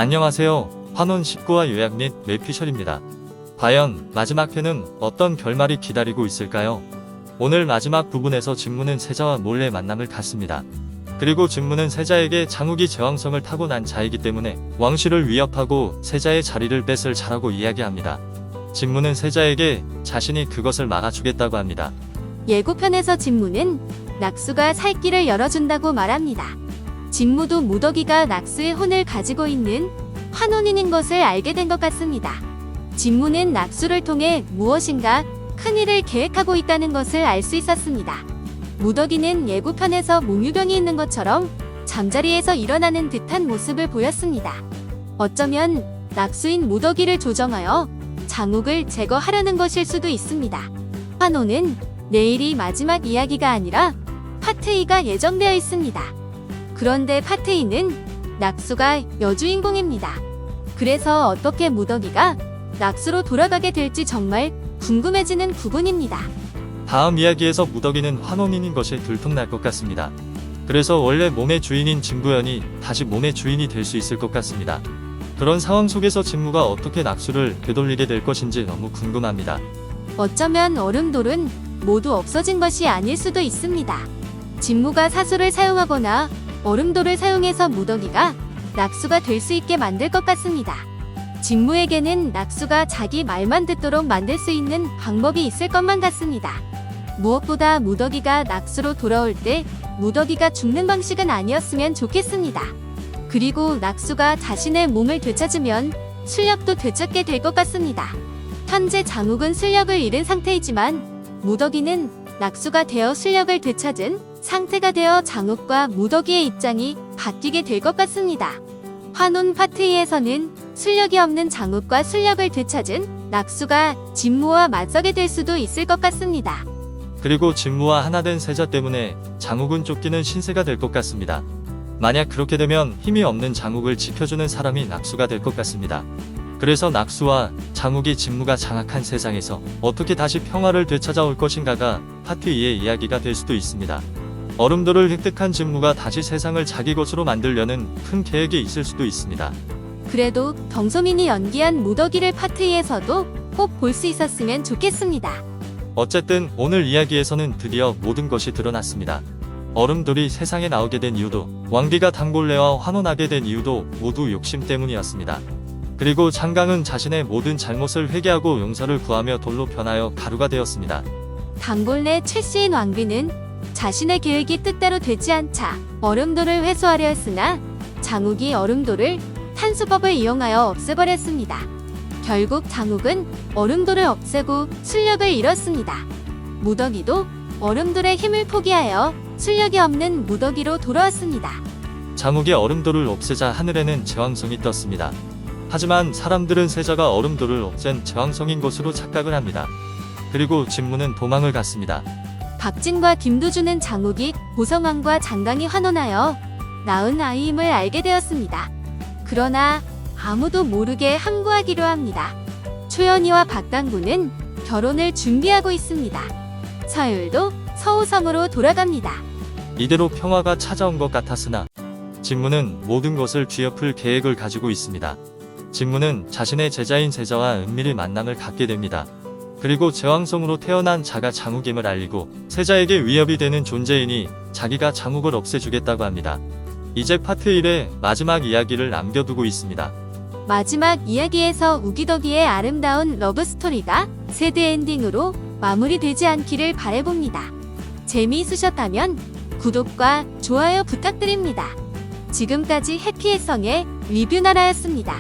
안녕하세요. 환혼 19화 요약 및 뇌피셜입니다. 과연 마지막 회는 어떤 결말이 기다리고 있을까요? 오늘 마지막 부분에서 진무는 세자와 몰래 만남을 갖습니다. 그리고 진무는 세자에게 장욱이 제왕성을 타고난 자이기 때문에 왕실을 위협하고 세자의 자리를 뺏을 자라고 이야기합니다. 진무는 세자에게 자신이 그것을 막아주겠다고 합니다. 예고편에서 진무는 낙수가 살 길을 열어준다고 말합니다. 진무도 무더기가 낙수의 혼을 가지고 있는 환혼인인 것을 알게 된 것 같습니다. 진무는 낙수를 통해 무엇인가 큰일을 계획하고 있다는 것을 알 수 있었습니다. 무더기는 예고편에서 몽유병이 있는 것처럼 잠자리에서 일어나는 듯한 모습을 보였습니다. 어쩌면 낙수인 무더기를 조정하여 장욱을 제거하려는 것일 수도 있습니다. 환혼은 내일이 마지막 이야기가 아니라 파트 2가 예정되어 있습니다. 그런데 파트 2는 낙수가 여주인공입니다. 그래서 어떻게 무더기가 낙수로 돌아가게 될지 정말 궁금해지는 부분입니다. 다음 이야기에서 무더기는 환혼인인 것이 들통날 것 같습니다. 그래서 원래 몸의 주인인 진부연이 다시 몸의 주인이 될 수 있을 것 같습니다. 그런 상황 속에서 진무가 어떻게 낙수를 되돌리게 될 것인지 너무 궁금합니다. 어쩌면 얼음돌은 모두 없어진 것이 아닐 수도 있습니다. 진무가 사수를 사용하거나 얼음돌을 사용해서 무더기가 낙수가 될 수 있게 만들 것 같습니다. 진무에게는 낙수가 자기 말만 듣도록 만들 수 있는 방법이 있을 것만 같습니다. 무엇보다 무더기가 낙수로 돌아올 때 무더기가 죽는 방식은 아니었으면 좋겠습니다. 그리고 낙수가 자신의 몸을 되찾으면 술력도 되찾게 될 것 같습니다. 현재 장욱은 술력을 잃은 상태이지만 무더기는 낙수가 되어 술력을 되찾은 상태가 되어 장욱과 무더기의 입장이 바뀌게 될 것 같습니다. 환혼 파트 2에서는 술력이 없는 장욱과 술력을 되찾은 낙수가 진무와 맞서게 될 수도 있을 것 같습니다. 그리고 진무와 하나 된 세자 때문에 장욱은 쫓기는 신세가 될 것 같습니다. 만약 그렇게 되면 힘이 없는 장욱을 지켜주는 사람이 낙수가 될 것 같습니다. 그래서 낙수와 장욱이 진무가 장악한 세상에서 어떻게 다시 평화를 되찾아올 것인가가 파트 2의 이야기가 될 수도 있습니다. 얼음돌을 획득한 진무가 다시 세상을 자기 것으로 만들려는 큰 계획이 있을 수도 있습니다. 그래도 덩소민이 연기한 무더기를 파트 2에서도 꼭 볼 수 있었으면 좋겠습니다. 어쨌든 오늘 이야기에서는 드디어 모든 것이 드러났습니다. 얼음돌이 세상에 나오게 된 이유도, 왕비가 단골레와 환혼하게 된 이유도 모두 욕심 때문이었습니다. 그리고 장강은 자신의 모든 잘못을 회개하고 용서를 구하며 돌로 변하여 가루가 되었습니다. 단골레 최씨인 왕비는 자신의 계획이 뜻대로 되지 않자 얼음돌을 회수하려 했으나 장욱이 얼음돌을 탄수법을 이용하여 없애버렸습니다. 결국 장욱은 얼음돌을 없애고 술력을 잃었습니다. 무더기도 얼음돌의 힘을 포기하여 술력이 없는 무더기로 돌아왔습니다. 장욱이 얼음돌을 없애자 하늘에는 제왕성이 떴습니다. 하지만 사람들은 세자가 얼음돌을 없앤 제왕성인 것으로 착각을 합니다. 그리고 진무는 도망을 갔습니다. 박진과 김두주는 장욱이 보성왕과 장강이 환혼하여 낳은 아이임을 알게 되었습니다. 그러나 아무도 모르게 항구하기로 합니다. 초연이와 박당구는 결혼을 준비하고 있습니다. 서율도 서우성으로 돌아갑니다. 이대로 평화가 찾아온 것 같았으나 진무는 모든 것을 뒤엎을 계획을 가지고 있습니다. 진무는 자신의 제자인 세자와 은밀히 만남을 갖게 됩니다. 그리고 제왕성으로 태어난 자가 장욱임을 알리고 세자에게 위협이 되는 존재이니 자기가 장욱을 없애주겠다고 합니다. 이제 파트 1의 마지막 이야기를 남겨두고 있습니다. 마지막 이야기에서 우기더기의 아름다운 러브스토리가 새드 엔딩으로 마무리되지 않기를 바라봅니다. 재미있으셨다면 구독과 좋아요 부탁드립니다. 지금까지 해피해성의 리뷰나라였습니다.